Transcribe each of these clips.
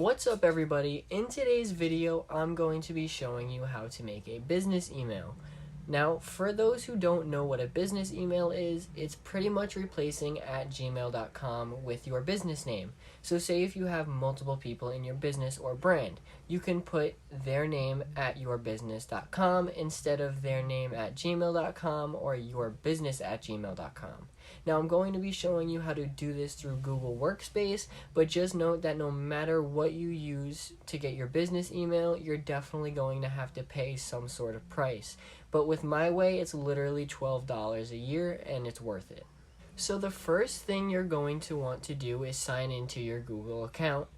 What's up everybody? In today's video, I'm going to be showing you how to make a business email. Now, for those who don't know what a business email is, it's pretty much replacing @gmail.com with your business name. So say if you have multiple people in your business or brand, you can put their name at yourbusiness.com instead of their name at gmail.com or yourbusiness@gmail.com. Now, I'm going to be showing you how to do this through Google Workspace, but just note that no matter what you use to get your business email, you're definitely going to have to pay some sort of price. But with my way, it's literally $12 a year, and it's worth it. So the first thing you're going to want to do is sign into your Google account.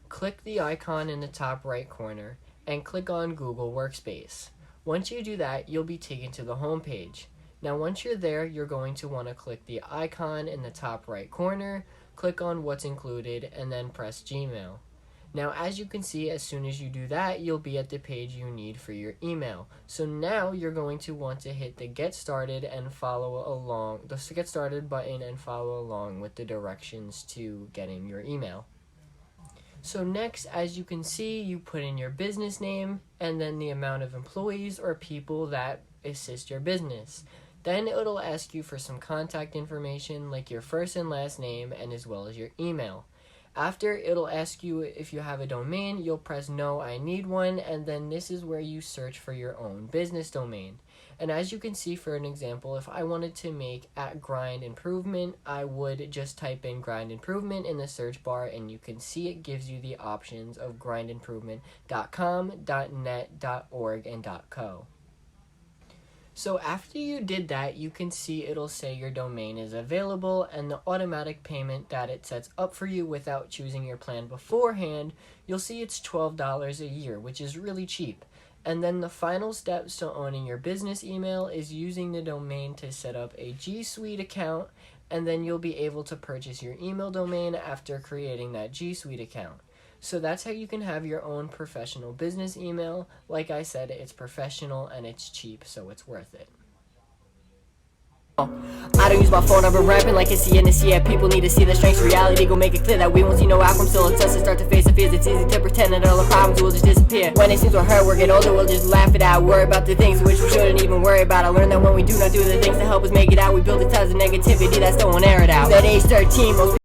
Click the icon in the top right corner, and click on Google Workspace. Once you do that, you'll be taken to the home page. Now once you're there, you're going to want to click the icon in the top right corner, click on what's included, and then press Gmail. Now as you can see, as soon as you do that, you'll be at the page you need for your email. So now you're going to want to hit the Get Started and follow along, the Get Started button, and follow along with the directions to getting your email. So next, as you can see, you put in your business name and then the amount of employees or people that assist your business. Then it'll ask you for some contact information like your first and last name and as well as your email. After, it'll ask you if you have a domain. You'll press no, I need one, and then this is where you search for your own business domain. And as you can see, for an example, if I wanted to make @GrindImprovement, I would just type in GrindImprovement in the search bar, and you can see it gives you the options of GrindImprovement.com, .net, .org, and .co. So after you did that, you can see it'll say your domain is available, and the automatic payment that it sets up for you without choosing your plan beforehand, you'll see it's $12 a year, which is really cheap. And then the final steps to owning your business email is using the domain to set up a G Suite account, and then you'll be able to purchase your email domain after creating that G Suite account. So that's how you can have your own professional business email. Like I said, it's professional and it's cheap, so it's worth it. I don't use my phone, I've been rapping like it's the NSC. Yeah, people need to see the strengths of reality. Go make it clear that we won't see no outcome. Still it's us to start to face the fears. It's easy to pretend that all the problems will just disappear. When it seems we're hurt, we're getting older, we'll just laugh it out. Worry about the things which we shouldn't even worry about. I learned that when we do not do the things to help us make it out, we build a tons of negativity that still won't air it out. At age 13, most